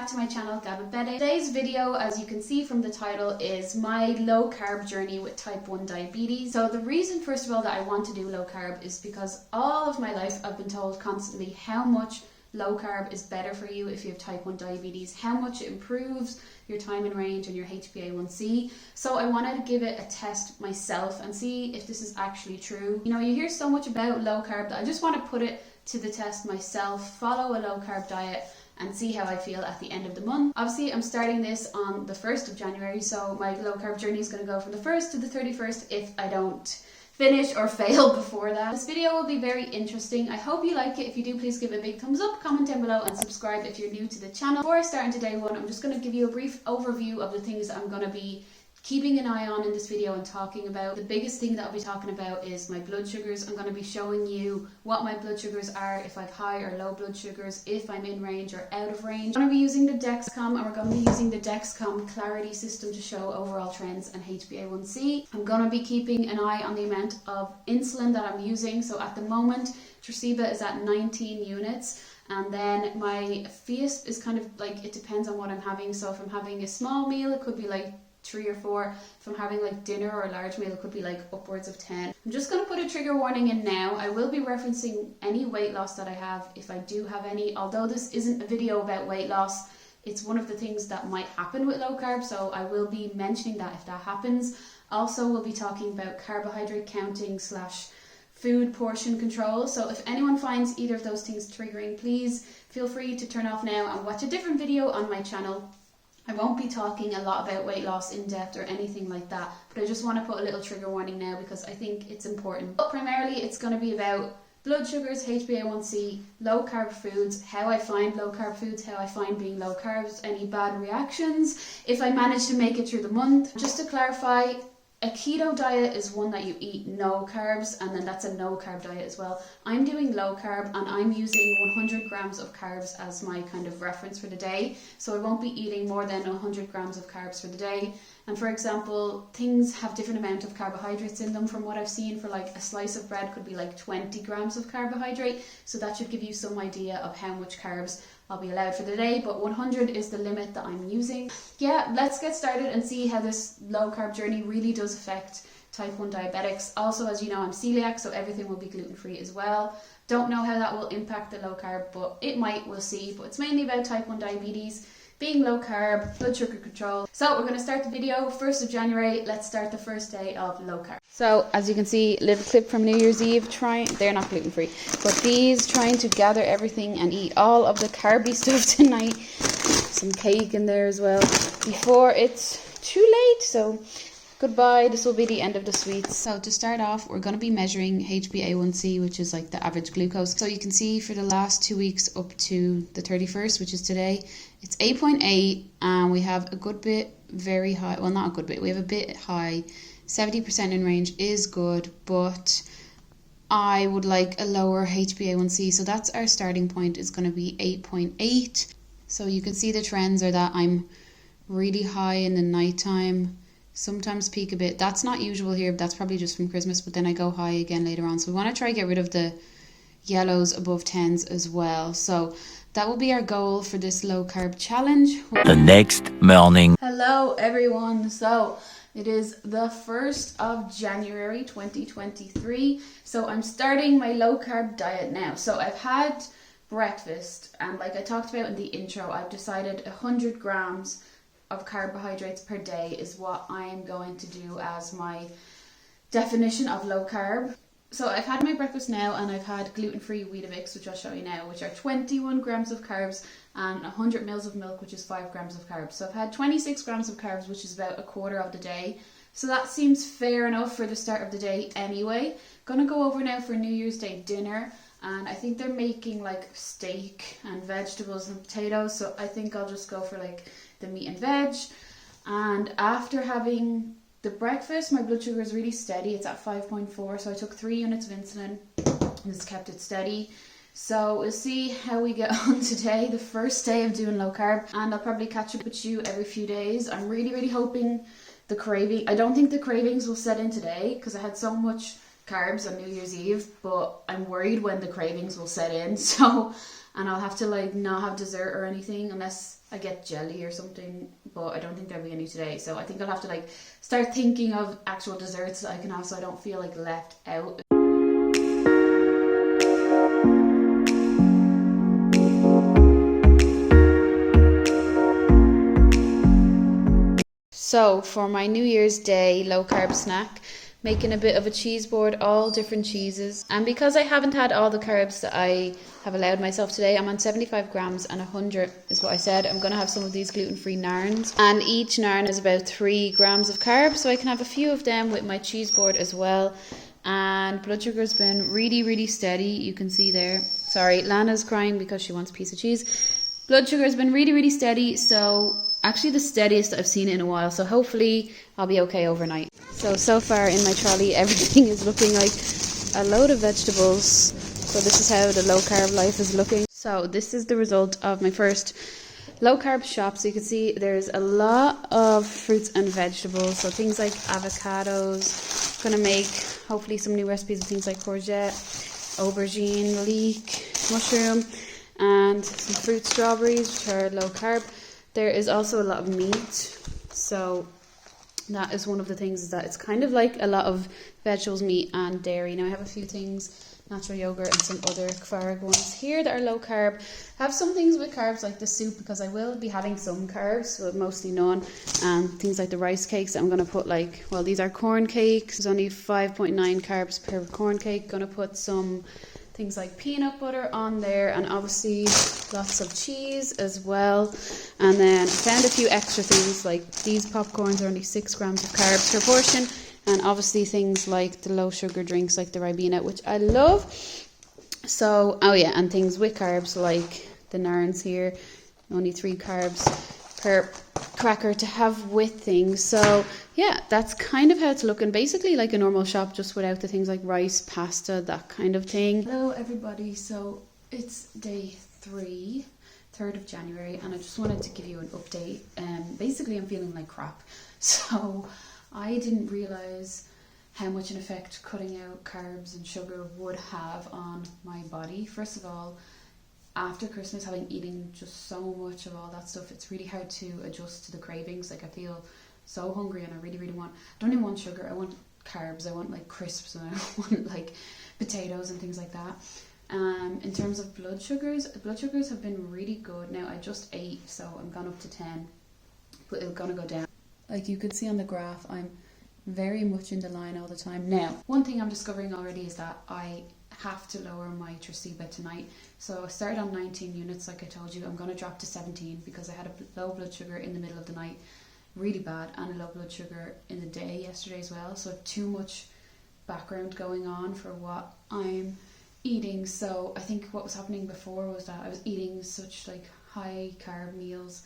back to my channel, Gabbabetic. Today's video, as you can see from the title, is my low carb journey with type 1 diabetes. So the reason, first of all, that I want to do low carb is because all of my life I've been told constantly how much low carb is better for you if you have type 1 diabetes, how much it improves your time in range and your Hba1c. So I wanted to give it a test myself and see if this is actually true. You know, you hear so much about low carb that I just want to put it to the test myself, follow a low carb diet and see how I feel at the end of the month. Obviously, I'm starting this on the 1st of January, so my low carb journey is going to go from the 1st to the 31st if I don't finish or fail before that. This video will be very interesting. I hope you like it. If you do, please give it a big thumbs up, comment down below and subscribe if you're new to the channel. Before I start into day one, I'm just going to give you a brief overview of the things that I'm going to be keeping an eye on in this video and talking about. The biggest thing that I'll be talking about is my blood sugars. I'm going to be showing you what my blood sugars are, if I have high or low blood sugars, if I'm in range or out of range. I'm going to be using the Dexcom, and we're going to be using the Dexcom Clarity system to show overall trends and Hba1c. I'm going to be keeping an eye on the amount of insulin that I'm using. So at the moment, Tresiba is at 19 units. And then my feast is kind of like, it depends on what I'm having. So if I'm having a small meal, it could be like 3 or 4. If I'm having like dinner or a large meal, it could be like upwards of 10. I'm just going to put a trigger warning in now. I will be referencing any weight loss that I have if I do have any. Although this isn't a video about weight loss, it's one of the things that might happen with low carb, so I will be mentioning that if that happens. Also, we'll be talking about carbohydrate counting / food portion control. So if anyone finds either of those things triggering, please feel free to turn off now and watch a different video on my channel. I won't be talking a lot about weight loss in depth or anything like that, but I just want to put a little trigger warning now because I think it's important. But primarily it's going to be about blood sugars, Hba1c, low carb foods, how I find low carb foods, how I find being low carbs, any bad reactions, if I manage to make it through the month. Just to clarify, a keto diet is one that you eat no carbs, and then that's a no carb diet as well. I'm doing low carb and I'm using 100 grams of carbs as my kind of reference for the day. So I won't be eating more than 100 grams of carbs for the day. And for example, things have different amount of carbohydrates in them. From what I've seen, for like a slice of bread could be like 20 grams of carbohydrate. So that should give you some idea of how much carbs I'll be allowed for the day, but 100 is the limit that I'm using. Yeah, let's get started and see how this low carb journey really does affect type 1 diabetics. Also, as you know, I'm celiac, so everything will be gluten-free as well. Don't know how that will impact the low carb, but it might, we'll see. But it's mainly about type 1 diabetes, being low carb, blood sugar control. So we're going to start the video 1st of January. Let's start the first day of low carb. So as you can see, little clip from New Year's Eve, they're not gluten free, but these trying to gather everything and eat all of the carby stuff tonight. Some cake in there as well before it's too late. So goodbye, this will be the end of the sweets. So to start off, we're going to be measuring Hba1c, which is like the average glucose. So you can see for the last 2 weeks up to the 31st, which is today, it's 8.8, and we have a good bit very high. Well, not a good bit, we have a bit high. 70% in range is good, but I would like a lower Hba1c. So that's our starting point, is going to be 8.8. So you can see the trends are that I'm really high in the nighttime, sometimes peak a bit. That's not usual here, but that's probably just from Christmas, but then I go high again later on. So we want to try to get rid of the yellows above 10s as well. So that will be our goal for this low carb challenge. The next morning. Hello everyone. So it is the 1st of January 2023. So I'm starting my low carb diet now. So I've had breakfast, and like I talked about in the intro, I've decided 100 grams of carbohydrates per day is what I'm going to do as my definition of low carb. So I've had my breakfast now, and I've had gluten-free Weetabix, which I'll show you now, which are 21 grams of carbs and 100 mils of milk, which is 5 grams of carbs. So I've had 26 grams of carbs, which is about a quarter of the day. So that seems fair enough for the start of the day anyway. Gonna go over now for New Year's Day dinner, and I think they're making like steak and vegetables and potatoes. So I think I'll just go for like the meat and veg. And after having the breakfast, my blood sugar is really steady. It's at 5.4, so I took 3 units of insulin. This kept it steady. So we'll see how we get on today, the first day of doing low carb, and I'll probably catch up with you every few days. I'm really hoping I don't think the cravings will set in today because I had so much carbs on New Year's Eve, but I'm worried when the cravings will set in. So and I'll have to like not have dessert or anything unless I get jelly or something, but I don't think there'll be any today. So I think I'll have to like start thinking of actual desserts that I can have so I don't feel like left out. So for my New Year's Day low carb snack, making a bit of a cheese board, all different cheeses. And because I haven't had all the carbs that I have allowed myself today, I'm on 75 grams and 100 is what I said. I'm going to have some of these gluten-free nairns. And each nairn is about 3 grams of carbs, so I can have a few of them with my cheese board as well. And blood sugar's been really, really steady. You can see there. Sorry, Lana's crying because she wants a piece of cheese. Blood sugar has been really, really steady, so actually the steadiest I've seen it in a while, so hopefully I'll be okay overnight. So far in my trolley everything is looking like a load of vegetables, so this is how the low carb life is looking. So this is the result of my first low carb shop. So you can see there's a lot of fruits and vegetables, so things like avocados. I'm gonna make hopefully some new recipes of things like courgette, aubergine, leek, mushroom, and some fruit strawberries, which are low carb. There is also a lot of meat, so that is one of the things, is that it's kind of like a lot of vegetables, meat and dairy. Now I have a few things, natural yogurt and some other Kvarg ones here that are low carb. I have some things with carbs like the soup, because I will be having some carbs, but mostly none. And things like the rice cakes that I'm going to put, like, well, these are corn cakes. There's only 5.9 carbs per corn cake. Going to put some things like peanut butter on there, and obviously lots of cheese as well. And then I found a few extra things, like these popcorns are only 6 grams of carbs per portion, and obviously things like the low sugar drinks like the Ribena, which I love. So, oh yeah, and things with carbs like the nairns here, only 3 carbs per cracker to have with things. So yeah, that's kind of how it's looking, basically like a normal shop, just without the things like rice, pasta, that kind of thing. Hello everybody, so it's day 3, 3rd of January, and I just wanted to give you an update. Basically I'm feeling like crap, so I didn't realise how much an effect cutting out carbs and sugar would have on my body. First of all, after Christmas, having eaten just so much of all that stuff, it's really hard to adjust to the cravings. Like I feel so hungry and I really, really want, I don't even want sugar, I want carbs, I want like crisps, and I want like potatoes and things like that. In terms of blood sugars have been really good. Now I just ate, so I'm gone up to 10, but it's gonna go down. Like you could see on the graph, I'm very much in the line all the time. Now, one thing I'm discovering already is that I have to lower my Tresiba tonight. So I started on 19 units like I told you. I'm going to drop to 17 because I had a low blood sugar in the middle of the night, really bad, and a low blood sugar in the day yesterday as well. So too much background going on for what I'm eating. So I think what was happening before was that I was eating such like high carb meals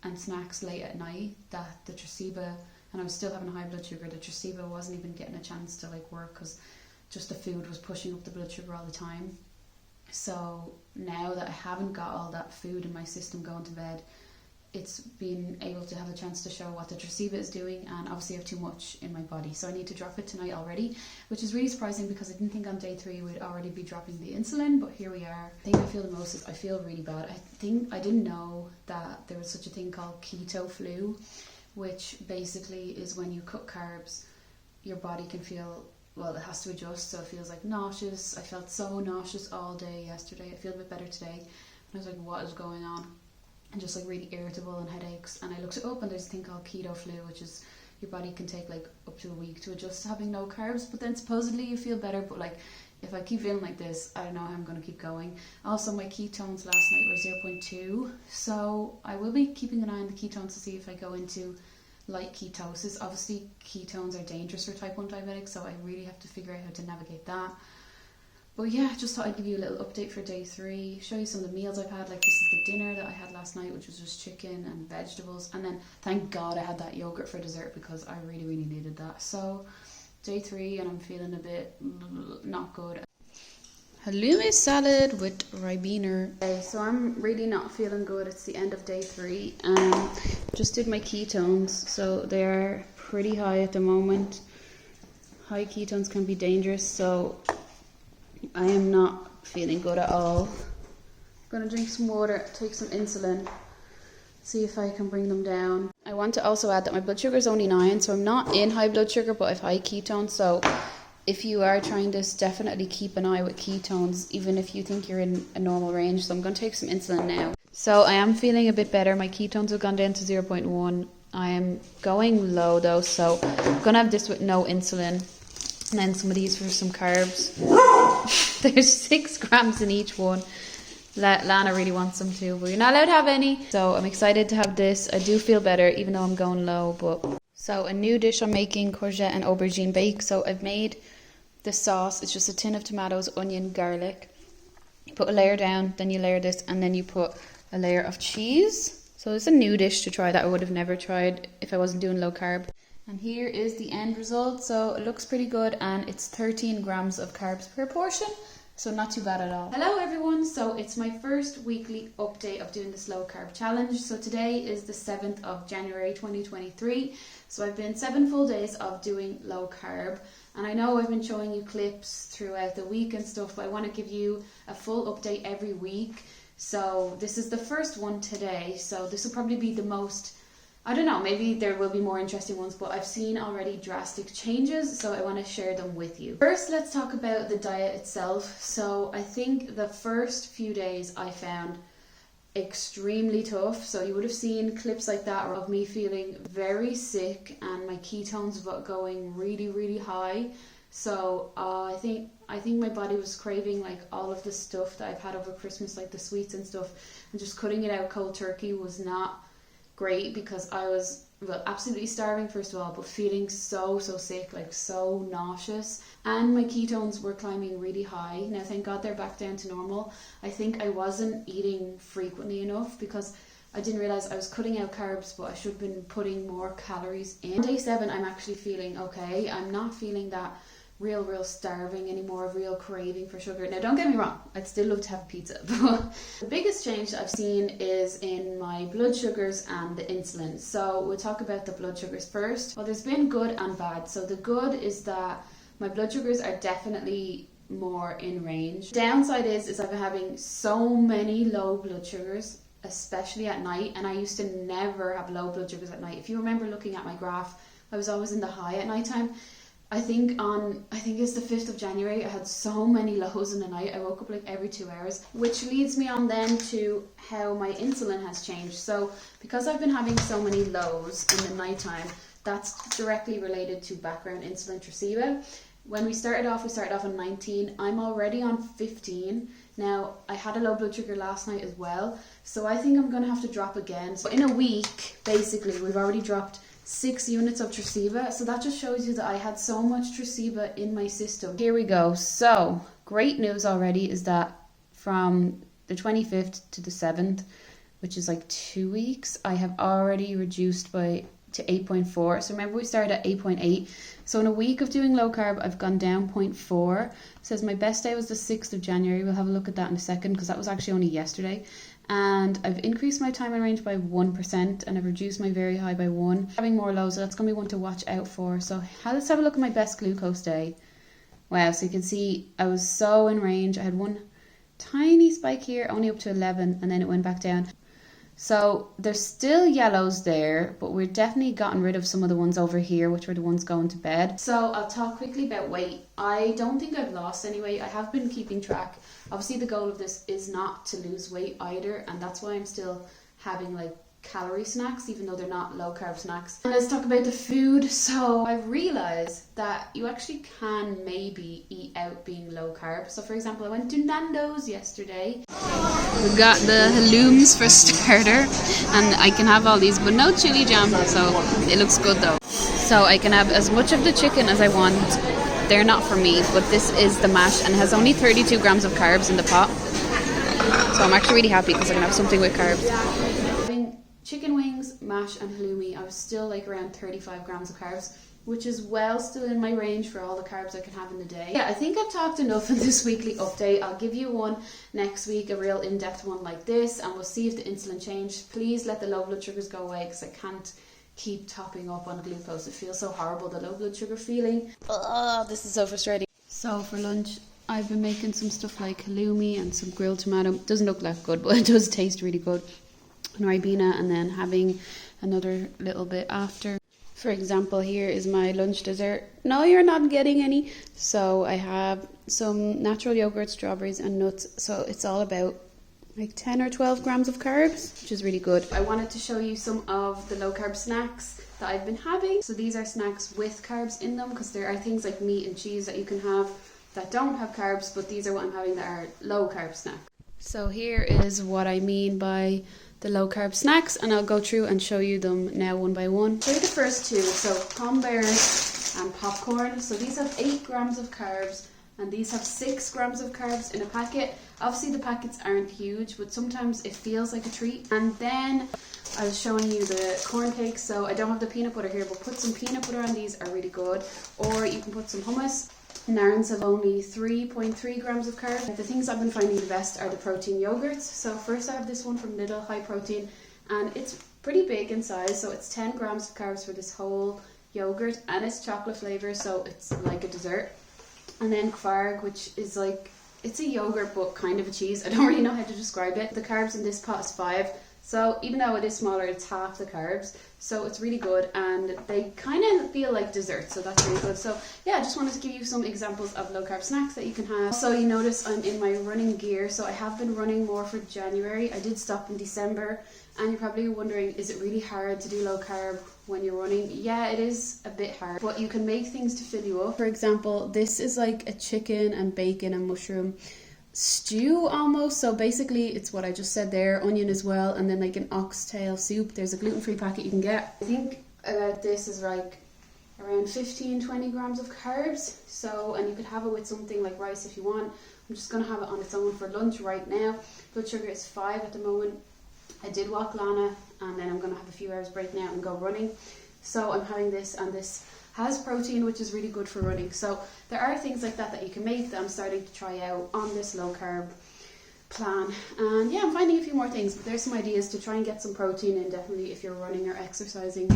and snacks late at night that the Tresiba, and I was still having high blood sugar, the Tresiba wasn't even getting a chance to like work because just the food was pushing up the blood sugar all the time. So now that I haven't got all that food in my system going to bed, it's been able to have a chance to show what the Tresiba is doing, and obviously I have too much in my body. So I need to drop it tonight already, which is really surprising because I didn't think on day 3 we'd already be dropping the insulin, but here we are. I think I feel the most is I feel really bad. I didn't know that there was such a thing called Keto Flu, which basically is when you cut carbs, your body can feel, well, it has to adjust, so it feels like nauseous. I felt so nauseous all day yesterday. I feel a bit better today. And I was like, what is going on? And just like really irritable and headaches. And I looked it up, and there's a thing called Keto Flu, which is your body can take like up to a week to adjust to having no carbs, but then supposedly you feel better. But like, if I keep feeling like this, I don't know how I'm going to keep going. Also, my ketones last night were 0.2, so I will be keeping an eye on the ketones to see if I go into light ketosis. Obviously ketones are dangerous for type 1 diabetics, so I really have to figure out how to navigate that. But yeah, just thought I'd give you a little update for day 3, show you some of the meals I've had. Like this is the dinner that I had last night, which was just chicken and vegetables, and then thank God I had that yogurt for dessert because I really, really needed that. So day 3, and I'm feeling a bit not good. Halloumi salad with Ribena. Okay, so I'm really not feeling good. It's the end of day 3. Just did my ketones, so they are pretty high at the moment. High ketones can be dangerous, so I am not feeling good at all. I'm gonna drink some water, take some insulin, see if I can bring them down. I want to also add that my blood sugar is only 9, so I'm not in high blood sugar, but I have high ketones. So if you are trying this, definitely keep an eye with ketones, even if you think you're in a normal range. So I'm going to take some insulin now. So I am feeling a bit better. My ketones have gone down to 0.1. I am going low though, so I'm going to have this with no insulin. And then some of these for some carbs. There's 6 grams in each one. Lana really wants some too, but you're not allowed to have any. So I'm excited to have this. I do feel better even though I'm going low. But so a new dish I'm making, courgette and aubergine bake. So I've made the sauce. It's just a tin of tomatoes, onion, garlic. You put a layer down, then you layer this, and then you put a layer of cheese. So it's a new dish to try that I would have never tried if I wasn't doing low carb. And here is the end result. So it looks pretty good, and it's 13 grams of carbs per portion. So not too bad at all. Hello everyone, so it's my first weekly update of doing this low carb challenge. So today is the 7th of January 2023. So I've been 7 full days of doing low carb. And I know I've been showing you clips throughout the week and stuff, but I want to give you a full update every week. So this is the first one today. So this will probably be the most, I don't know, maybe there will be more interesting ones, but I've seen already drastic changes, so I want to share them with you. First, let's talk about the diet itself. So I think the first few days I found extremely tough. So you would have seen clips like that of me feeling very sick and my ketones going really, really high. So I think my body was craving like all of the stuff that I've had over Christmas, like the sweets and stuff, and just cutting it out cold turkey was not great because I was, well, absolutely starving first of all, but feeling so sick, like so nauseous, and my ketones were climbing really high. Now thank God they're back down to normal. I think I wasn't eating frequently enough because I didn't realize I was cutting out carbs, but I should have been putting more calories in. On day 7 I'm actually feeling okay. I'm not feeling that real starving anymore, real craving for sugar. Now don't get me wrong, I'd still love to have pizza, but the biggest change that I've seen is in my blood sugars and the insulin. So we'll talk about the blood sugars first. Well, there's been good and bad. So the good is that my blood sugars are definitely more in range. The downside is I've been having so many low blood sugars, especially at night, and I used to never have low blood sugars at night. If you remember looking at my graph, I was always in the high at night time. I think it's the 5th of January, I had so many lows in the night. I woke up like every 2 hours, which leads me on then to how my insulin has changed. So because I've been having so many lows in the nighttime, that's directly related to background insulin Tresiba. When we started off on 19. I'm already on 15. Now, I had a low blood sugar last night as well, so I think I'm going to have to drop again. So in a week, basically, we've already dropped 6 units of Tresiba, so that just shows you that I had so much Tresiba in my system. Here we go. So great news already is that from the 25th to the 7th, which is like 2 weeks, I have already reduced to 8.4. So remember we started at 8.8. So in a week of doing low carb, I've gone down 0.4. It says my best day was the 6th of January. We'll have a look at that in a second because that was actually only yesterday. And I've increased my time in range by 1%, and I've reduced my very high by 1. Having more lows, so that's going to be one to watch out for. So let's have a look at my best glucose day. Wow, so you can see I was so in range. I had one tiny spike here, only up to 11, and then it went back down. So there's still yellows there, but we've definitely gotten rid of some of the ones over here, which were the ones going to bed. So I'll talk quickly about weight. I don't think I've lost any weight. I have been keeping track. Obviously the goal of this is not to lose weight either, and that's why I'm still having like calorie snacks, even though they're not low carb snacks. And let's talk about the food. So I've realized that you actually can maybe eat out being low carb. So for example, I went to Nando's yesterday. We got the halloums for starter, and I can have all these, but no chili jam, so it looks good though. So I can have as much of the chicken as I want. They're not for me, but this is the mash, and it has only 32 grams of carbs in the pot. So I'm actually really happy because I can have something with carbs. Having chicken wings, mash and halloumi, I was still like around 35 grams of carbs, which is well still in my range for all the carbs I can have in the day. Yeah, I think I've talked enough in this weekly update. I'll give you one next week, a real in-depth one like this, and we'll see if the insulin changed. Please let the low blood sugars go away because I can't keep topping up on glucose. It feels so horrible, the low blood sugar feeling. Oh, this is so frustrating. So for lunch, I've been making some stuff like halloumi and some grilled tomato. Doesn't look that good, but it does taste really good. And Ribena, and then having another little bit after. For example, here is my lunch dessert. No, you're not getting any. So I have some natural yogurt, strawberries and nuts. So it's all about like 10 or 12 grams of carbs, which is really good. I wanted to show you some of the low carb snacks that I've been having. So these are snacks with carbs in them, because there are things like meat and cheese that you can have that don't have carbs, but these are what I'm having that are low carb snacks. So here is what I mean by the low carb snacks, and I'll go through and show you them now one by one. So the first two, so palm bears and popcorn. So these have 8 grams of carbs, and these have 6 grams of carbs in a packet. Obviously the packets aren't huge, but sometimes it feels like a treat. And then I was showing you the corn cakes. So I don't have the peanut butter here, but put some peanut butter on these, are really good. Or you can put some hummus. Narins have only 3.3 grams of carbs. The things I've been finding the best are the protein yogurts. So first I have this one from Lidl, high protein, and it's pretty big in size. So it's 10 grams of carbs for this whole yogurt, and it's chocolate flavour, so it's like a dessert. And then Kvarg, which is like, it's a yogurt but kind of a cheese. I don't really know how to describe it. The carbs in this pot is 5. So even though it is smaller, it's half the carbs. So it's really good, and they kind of feel like dessert, so that's really good. So yeah, I just wanted to give you some examples of low carb snacks that you can have. So you notice I'm in my running gear, so I have been running more for January. I did stop in December, and you're probably wondering, is it really hard to do low carb when you're running? Yeah, it is a bit hard, but you can make things to fill you up. For example, this is like a chicken and bacon and mushroom stew almost. So basically it's what I just said there, onion as well, and then like an oxtail soup. There's a gluten-free packet you can get. I think this is like around 15-20 grams of carbs. So, and you could have it with something like rice if you want. I'm just going to have it on its own for lunch right now. Blood sugar is 5 at the moment. I did walk Lana, and then I'm going to have a few hours break now and go running. So I'm having this, and this has protein, which is really good for running. So there are things like that that you can make that I'm starting to try out on this low carb plan. And yeah, I'm finding a few more things, but there's some ideas to try and get some protein in, definitely if you're running or exercising.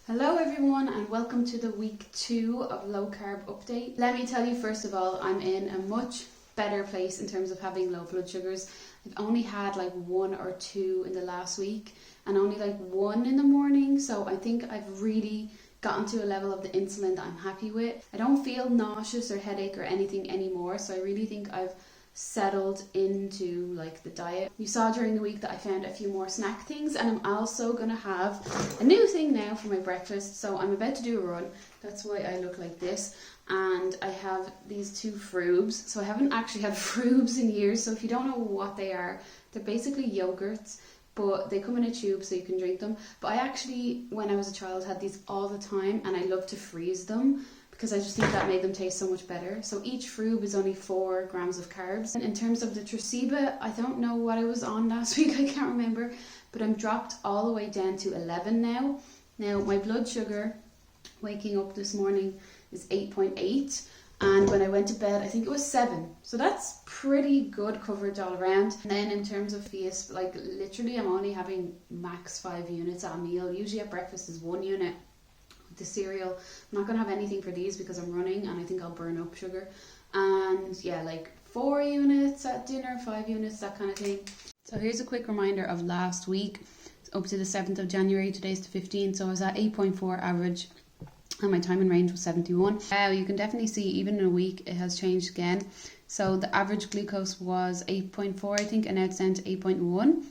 Hello everyone, and welcome to the week 2 of low carb update. Let me tell you, first of all, I'm in a much better place in terms of having low blood sugars. I've only had like 1 or 2 in the last week, and only like 1 in the morning. So I think I've really gotten to a level of the insulin that I'm happy with. I don't feel nauseous or headache or anything anymore. So I really think I've settled into like the diet. You saw during the week that I found a few more snack things, and I'm also gonna have a new thing now for my breakfast. So I'm about to do a run. That's why I look like this. And I have these 2 frubes. So I haven't actually had frubes in years. So if you don't know what they are, they're basically yogurts, but they come in a tube so you can drink them. But I actually, when I was a child, had these all the time, and I love to freeze them because I just think that made them taste so much better. So each frube is only 4 grams of carbs. And in terms of the Tresiba, I don't know what I was on last week, I can't remember, but I'm dropped all the way down to 11 now. Now my blood sugar, waking up this morning, is 8.8, and when I went to bed I think it was 7, so that's pretty good coverage all around. And then in terms of feast, like literally I'm only having max 5 units at a meal. Usually at breakfast is 1 unit with the cereal. I'm not going to have anything for these because I'm running and I think I'll burn up sugar. And yeah, like 4 units at dinner, 5 units, that kind of thing. So here's a quick reminder of last week, up to the 7th of January, today's the 15th, so I was at 8.4 average, and my time in range was 71. Now you can definitely see even in a week it has changed again. So the average glucose was 8.4 I think, and now it's down to 8.1,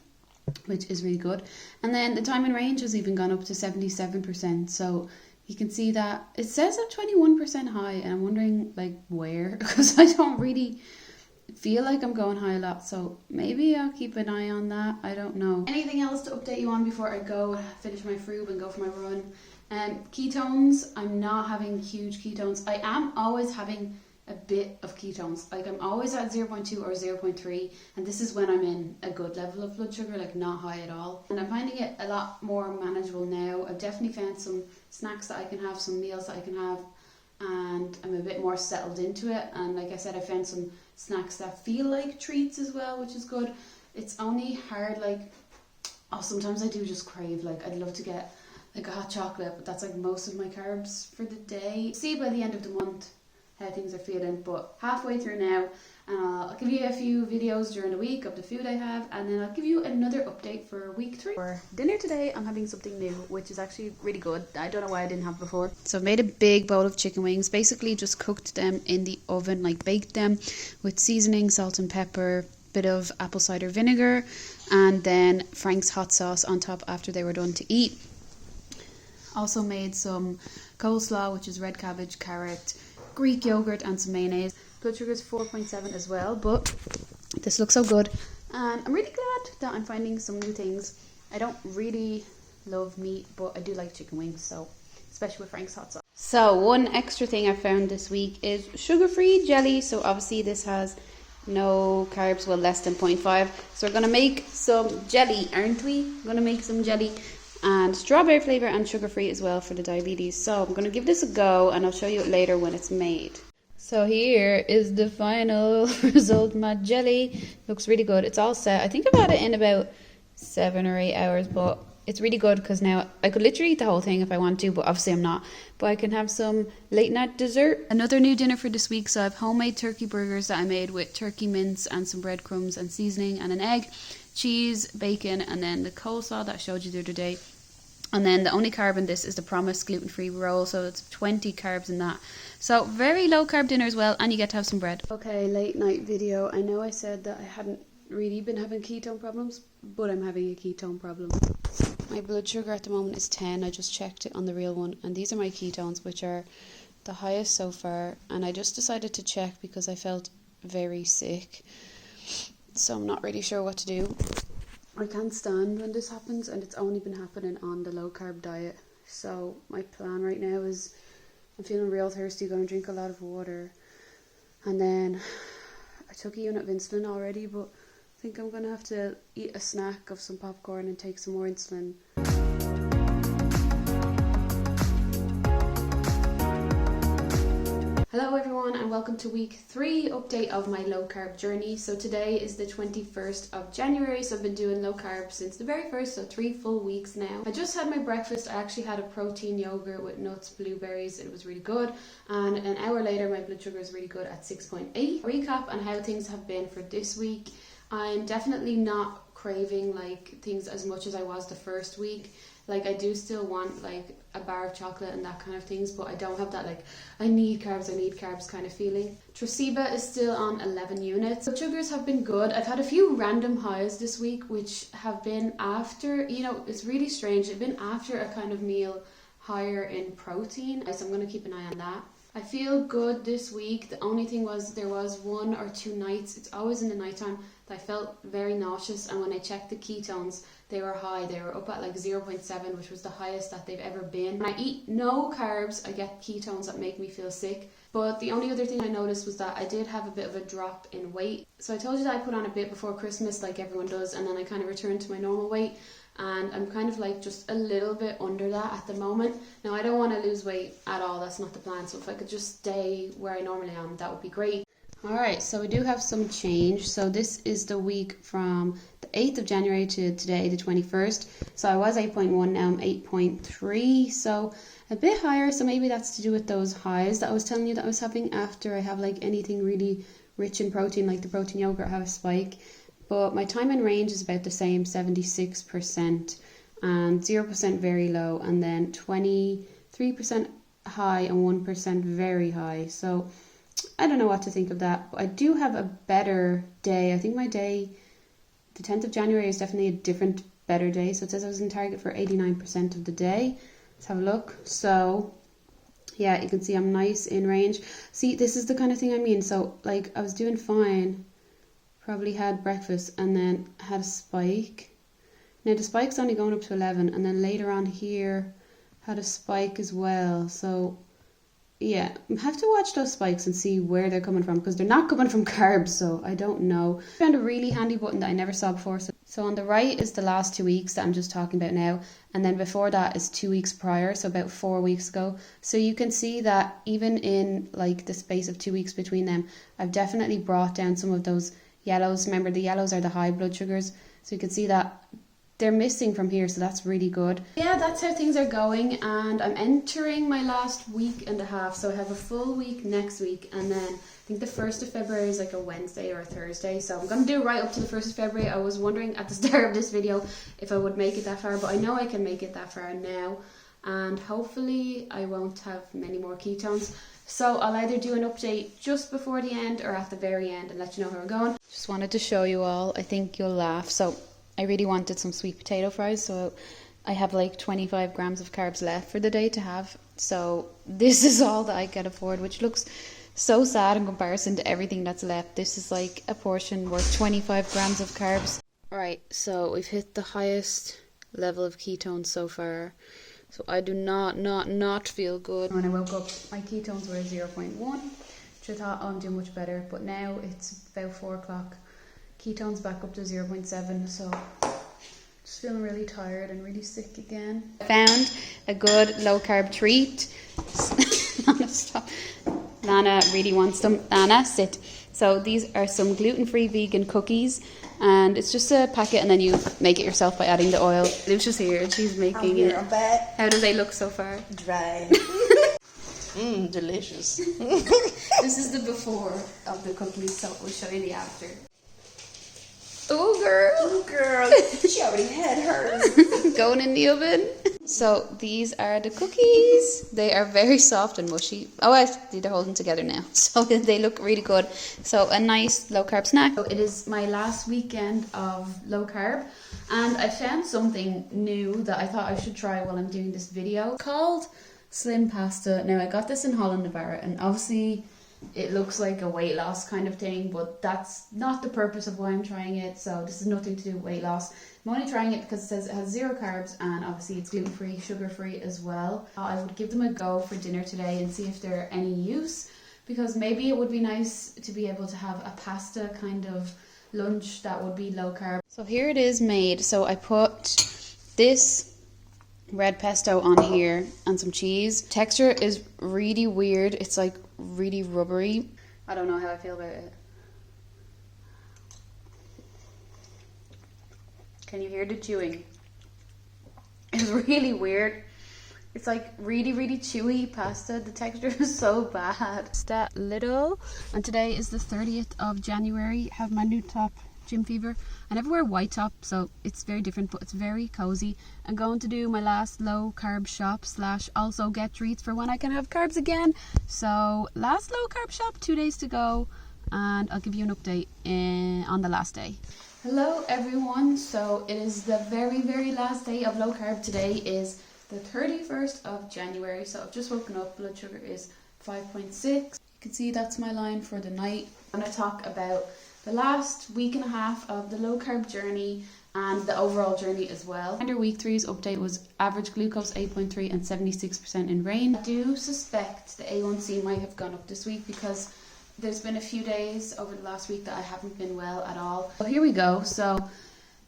which is really good. And then the time in range has even gone up to 77%. So you can see that it says at 21% high, and I'm wondering like where, because I don't really feel like I'm going high a lot, so maybe I'll keep an eye on that. I don't know. Anything else to update you on before I go finish my frube and go for my run? Ketones, I'm not having huge ketones. I am always having a bit of ketones. Like I'm always at 0.2 or 0.3, and this is when I'm in a good level of blood sugar, like not high at all. And I'm finding it a lot more manageable now. I've definitely found some snacks that I can have, some meals that I can have, and I'm a bit more settled into it. And like I said, I found some snacks that feel like treats as well, which is good. It's only hard, like, sometimes I do just crave, like I'd love to get like a hot chocolate, but that's like most of my carbs for the day. See by the end of the month how things are feeling, but halfway through now, and I'll give you a few videos during the week of the food I have, and then I'll give you another update for week 3. For dinner today, I'm having something new, which is actually really good. I don't know why I didn't have before. So I've made a big bowl of chicken wings, basically just cooked them in the oven, like baked them with seasoning, salt and pepper, bit of apple cider vinegar, and then Frank's hot sauce on top after they were done to eat. Also made some coleslaw, which is red cabbage, carrot, Greek yogurt and some mayonnaise. Blood sugar is 4.7 as well, but this looks so good, and I'm really glad that I'm finding some new things. I don't really love meat, but I do like chicken wings, so especially with Frank's hot sauce. So one extra thing I found this week is sugar-free jelly. So obviously this has no carbs, well, less than 0.5. So we're gonna make some jelly, aren't we? We're gonna make some jelly, and strawberry flavour and sugar-free as well for the diabetes. So I'm gonna give this a go, and I'll show you it later when it's made. So here is the final result. My jelly looks really good. It's all set. I think I've had it in about 7 or 8 hours, but it's really good because now I could literally eat the whole thing if I want to, but obviously I'm not. But I can have some late night dessert. Another new dinner for this week. So I have homemade turkey burgers that I made with turkey mince and some breadcrumbs and seasoning and an egg, cheese, bacon, and then the coleslaw that I showed you the other day. And then the only carb in this is the Promise gluten-free roll, so it's 20 carbs in that. So very low carb dinner as well, and you get to have some bread. Okay, late night video. I know I said that I hadn't really been having ketone problems, but I'm having a ketone problem. My blood sugar at the moment is 10. I just checked it on the real one, and these are my ketones, which are the highest so far. And I just decided to check because I felt very sick, so I'm not really sure what to do. I can't stand when this happens, and it's only been happening on the low carb diet. So my plan right now is I'm feeling real thirsty, going to drink a lot of water, and then I took a unit of insulin already, but I think I'm going to have to eat a snack of some popcorn and take some more insulin. Hello everyone, and welcome to week 3 update of my low carb journey. So today is the 21st of January, so I've been doing low carb since the very first, so 3 full weeks now. I just had my breakfast. I actually had a protein yogurt with nuts, blueberries. It was really good, and an hour later my blood sugar is really good at 6.8. Recap on how things have been for this week. I'm definitely not craving like things as much as I was the first week. Like I do still want like a bar of chocolate and that kind of things, but I don't have that like I need carbs kind of feeling. Tresiba is still on 11 units. Blood sugars have been good. I've had a few random highs this week, which have been after, you know, it's really strange. They've been after a kind of meal higher in protein, so I'm going to keep an eye on that. I feel good this week. The only thing was there was 1 or 2 nights, it's always in the nighttime, that I felt very nauseous, and when I checked the ketones, they were high. They were up at like 0.7, which was the highest that they've ever been. When I eat no carbs, I get ketones that make me feel sick. But the only other thing I noticed was that I did have a bit of a drop in weight. So I told you that I put on a bit before Christmas, like everyone does, and then I kind of returned to my normal weight. And I'm kind of like just a little bit under that at the moment. Now I don't want to lose weight at all, that's not the plan. So if I could just stay where I normally am, that would be great. Alright, so we do have some change. So this is the week from the 8th of January to today, the 21st. So I was 8.1, now I'm 8.3. So a bit higher, so maybe that's to do with those highs that I was telling you that I was having after I have like anything really rich in protein, like the protein yogurt, I have a spike. But my time in range is about the same, 76%, and 0% very low, and then 23% high and 1% very high. So I don't know what to think of that, but I do have a better day. I think my day, the 10th of January, is definitely a different, better day. So it says I was in target for 89% of the day. Let's have a look. So yeah, you can see I'm nice in range. See, this is the kind of thing I mean. So like I was doing fine. Probably had breakfast and then had a spike. Now the spike's only going up to 11, and then later on here had a spike as well. So yeah, I have to watch those spikes and see where they're coming from, because they're not coming from carbs, so I don't know. I found a really handy button that I never saw before. So on the right is the last 2 weeks that I'm just talking about now, and then before that is 2 weeks prior, so about 4 weeks ago. So you can see that even in like the space of 2 weeks between them, I've definitely brought down some of those yellows. Remember, the yellows are the high blood sugars, so you can see that they're missing from here, so that's really good. Yeah, that's how things are going, and I'm entering my last week and a half, so I have a full week next week, and then I think the 1st of February is like a Wednesday or a Thursday, so I'm going to do right up to the 1st of February. I was wondering at the start of this video if I would make it that far, but I know I can make it that far now, and hopefully I won't have many more ketones. So I'll either do an update just before the end or at the very end and let you know how we're going. Just wanted to show you all. I think you'll laugh. So I really wanted some sweet potato fries, so I have like 25 grams of carbs left for the day to have. So this is all that I can afford, which looks so sad in comparison to everything that's left. This is like a portion worth 25 grams of carbs. Alright, so we've hit the highest level of ketones so far. So I do not feel good. When I woke up, my ketones were 0.1, which I thought, oh, I'm doing much better. But now it's about 4 o'clock. Ketones back up to 0.7, so just feeling really tired and really sick again. Found a good low carb treat. Lana, stop. Lana really wants them. Lana, sit. So these are some gluten-free vegan cookies, and it's just a packet, and then you make it yourself by adding the oil. Lucia's here and she's making it. I'm back. How do they look so far? Dry. Delicious. This is the before of the cookies, so we'll show you the after. Oh girl. Oh girl. She already had hers. Going in the oven. So these are the cookies. They are very soft and mushy. Oh, actually they're holding together now. So they look really good. So a nice low carb snack. So it is my last weekend of low carb. And I found something new that I thought I should try while I'm doing this video. It's called Slim Pasta. Now I got this in Holland Navarra, and obviously it looks like a weight loss kind of thing, but that's not the purpose of why I'm trying it. So this is nothing to do with weight loss. I'm only trying it because it says it has 0 carbs, and obviously it's gluten-free, sugar-free as well. I would give them a go for dinner today and see if they're any use, because maybe it would be nice to be able to have a pasta kind of lunch that would be low carb. So here it is made. So I put this red pesto on here and some cheese. Texture is really weird. It's like really rubbery. I don't know how I feel about it. Can you hear the chewing? It's really weird. It's like really chewy pasta. The texture is so bad. It's that little. And today is the 30th of January. I have my new top, Gym Fever. I never wear a white top, so it's very different, but it's very cozy. I'm going to do my last low carb shop / also get treats for when I can have carbs again. So last low carb shop, 2 days to go, and I'll give you an update on the last day. Hello everyone. So it is the very last day of low carb. Today is the 31st of January. So I've just woken up. Blood sugar is 5.6. You can see that's my line for the night. I'm going to talk about the last week and a half of the low carb journey and the overall journey as well. Under week 3's update was average glucose 8.3 and 76% in range. I do suspect the A1C might have gone up this week because there's been a few days over the last week that I haven't been well at all. So here we go. So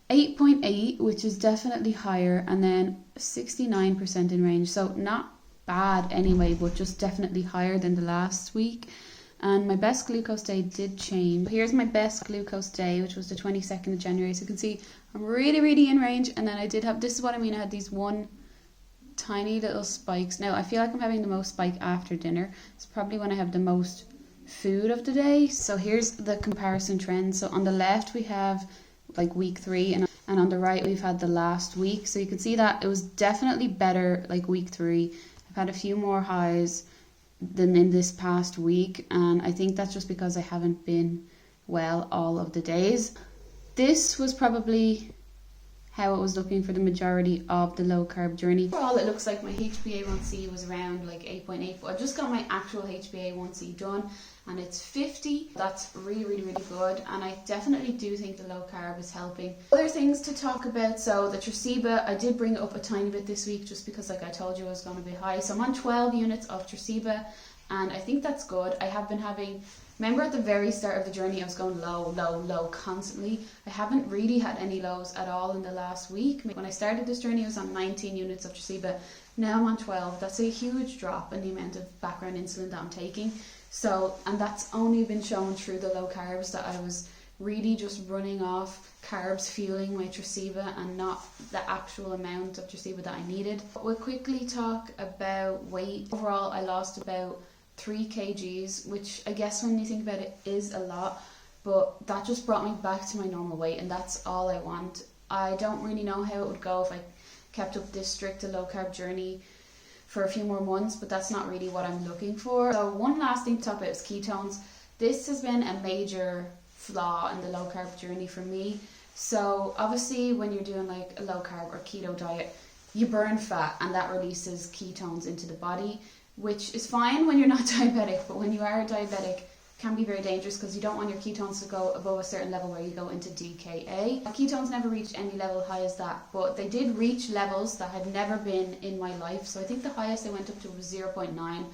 8.8, which is definitely higher, and then 69% in range. So not bad anyway, but just definitely higher than the last week. And my best glucose day did change. Here's my best glucose day, which was the 22nd of January. So you can see I'm really in range. And then I did have, this is what I mean, I had these one tiny little spikes. Now I feel like I'm having the most spike after dinner. It's probably when I have the most food of the day. So here's the comparison trend. So on the left we have like week 3, and on the right we've had the last week. So you can see that it was definitely better like week 3. I've had a few more highs than in this past week, and I think that's just because I haven't been well all of the days. This was probably how it was looking for the majority of the low carb journey. Overall, it looks like my Hba1c was around like 8.8, but I just got my actual Hba1c done and it's 50. That's really good, and I definitely do think the low carb is helping. Other things to talk about, so the Tresiba, I did bring it up a tiny bit this week just because like I told you I was going to be high. So I'm on 12 units of Tresiba, and I think that's good. I have been having, remember at the very start of the journey I was going low constantly. I haven't really had any lows at all in the last week. When I started this journey I was on 19 units of Tresiba. Now I'm on 12. That's a huge drop in the amount of background insulin that I'm taking. So, and that's only been shown through the low carbs that I was really just running off carbs, fueling my Tresiba, and not the actual amount of Tresiba that I needed. We'll quickly talk about weight. Overall, I lost about 3 kgs, which I guess when you think about it is a lot, but that just brought me back to my normal weight, and that's all I want. I don't really know how it would go if I kept up this strict low carb journey for a few more months, but that's not really what I'm looking for. So one last thing to talk about is ketones. This has been a major flaw in the low carb journey for me. So obviously when you're doing like a low carb or keto diet, you burn fat and that releases ketones into the body, which is fine when you're not diabetic, but when you are diabetic, can be very dangerous because you don't want your ketones to go above a certain level where you go into DKA. Ketones never reached any level high as that, but they did reach levels that had never been in my life. So I think the highest I went up to was 0.9,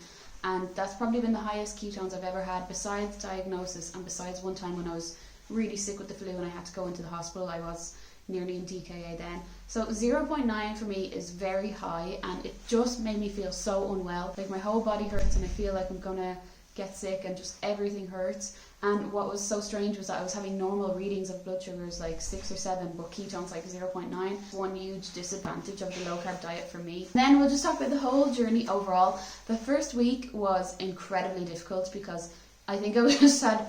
and that's probably been the highest ketones I've ever had besides diagnosis and besides one time when I was really sick with the flu and I had to go into the hospital. I was nearly in DKA then. So 0.9 for me is very high, and it just made me feel so unwell. Like my whole body hurts and I feel like I'm gonna get sick and just everything hurts. And what was so strange was that I was having normal readings of blood sugars like 6 or 7, but ketones like 0.9. One huge disadvantage of the low carb diet for me. Then we'll just talk about the whole journey overall. The first week was incredibly difficult because I think I just had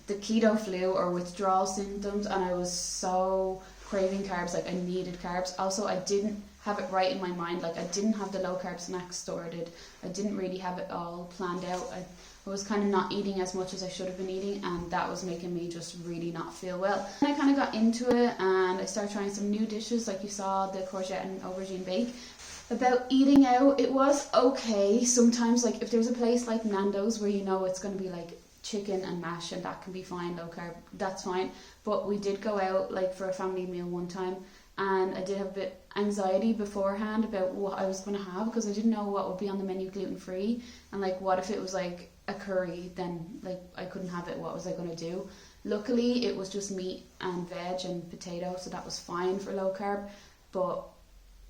the keto flu or withdrawal symptoms, and I was so craving carbs, like I needed carbs. Also, I didn't have it right in my mind, like I didn't have the low carb snacks sorted. I didn't really have it all planned out. I was kind of not eating as much as I should have been eating, and that was making me just really not feel well. And I kind of got into it and I started trying some new dishes, like you saw the courgette and aubergine bake. About eating out, it was okay. Sometimes, like if there's a place like Nando's where you know it's going to be like chicken and mash and that can be fine, low carb, that's fine. But we did go out like for a family meal one time, and I did have a bit anxiety beforehand about what I was going to have because I didn't know what would be on the menu gluten free, and like what if it was like a curry, then like I couldn't have it. What was I going to do? Luckily it was just meat and veg and potato, so that was fine for low carb, but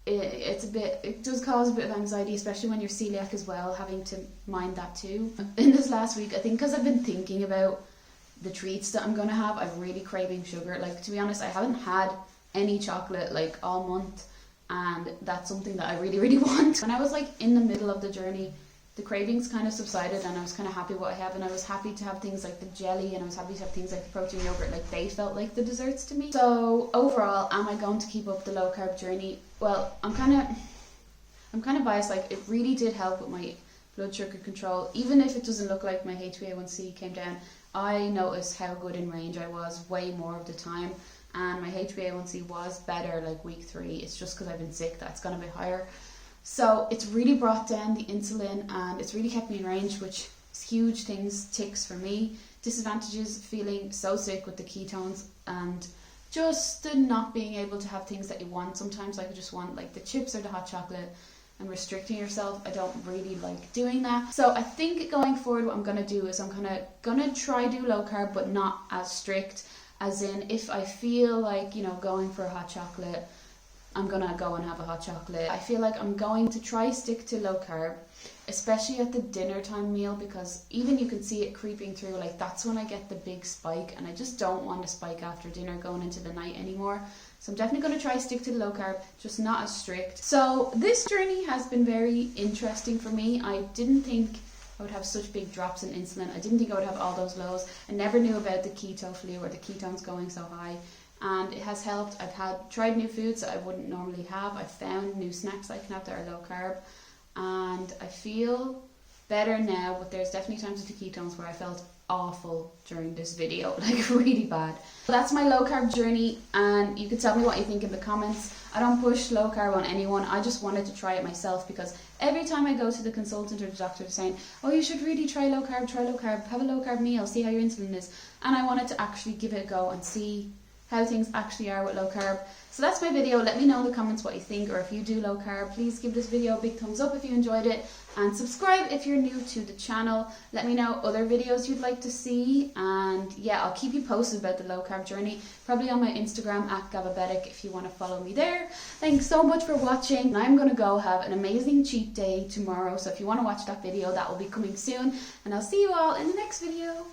it does cause a bit of anxiety, especially when you're celiac as well, having to mind that too. In this last week, I think because I've been thinking about the treats that I'm going to have, I'm really craving sugar. Like, to be honest, I haven't had any chocolate like all month, and that's something that I really, really want. When I was like in the middle of the journey, the cravings kind of subsided and I was kind of happy what I have, and I was happy to have things like the jelly, and I was happy to have things like the protein yogurt, like they felt like the desserts to me. So overall, am I going to keep up the low carb journey? Well, I'm kind of biased. Like, it really did help with my blood sugar control. Even if it doesn't look like my Hba1c came down, I noticed how good in range I was way more of the time, and my Hba1c was better like week 3. It's just because I've been sick that's gone a bit higher. So it's really brought down the insulin and it's really kept me in range, which is huge ticks for me. Disadvantages, feeling so sick with the ketones and just the not being able to have things that you want. Sometimes like I just want like the chips or the hot chocolate, and restricting yourself. I don't really like doing that. So I think going forward what I'm going to do is I'm gonna try do low carb, but not as strict, as in if I feel like, you know, going for a hot chocolate, I'm gonna go and have a hot chocolate. I feel like I'm going to try stick to low carb, especially at the dinner time meal, because even you can see it creeping through, like that's when I get the big spike, and I just don't want a spike after dinner going into the night anymore. So I'm definitely going to try stick to the low carb, just not as strict. So this journey has been very interesting for me. I didn't think I would have such big drops in insulin. I didn't think I would have all those lows. I never knew about the keto flu or the ketones going so high. And it has helped. I've tried new foods that I wouldn't normally have. I've found new snacks I can have that are low carb. And I feel better now, but there's definitely times with the ketones where I felt awful during this video, like really bad. So that's my low carb journey, and you can tell me what you think in the comments. I don't push low carb on anyone. I just wanted to try it myself, because every time I go to the consultant or the doctor saying, oh, you should really try low carb, have a low carb meal, see how your insulin is. And I wanted to actually give it a go and see how things actually are with low carb. So that's my video. Let me know in the comments what you think, or if you do low carb. Please give this video a big thumbs up if you enjoyed it, and subscribe if you're new to the channel. Let me know other videos you'd like to see, and yeah, I'll keep you posted about the low carb journey, probably on my Instagram at Gabbabetic if you want to follow me there. Thanks so much for watching. I'm going to go have an amazing cheat day tomorrow, so if you want to watch that video, that will be coming soon, and I'll see you all in the next video.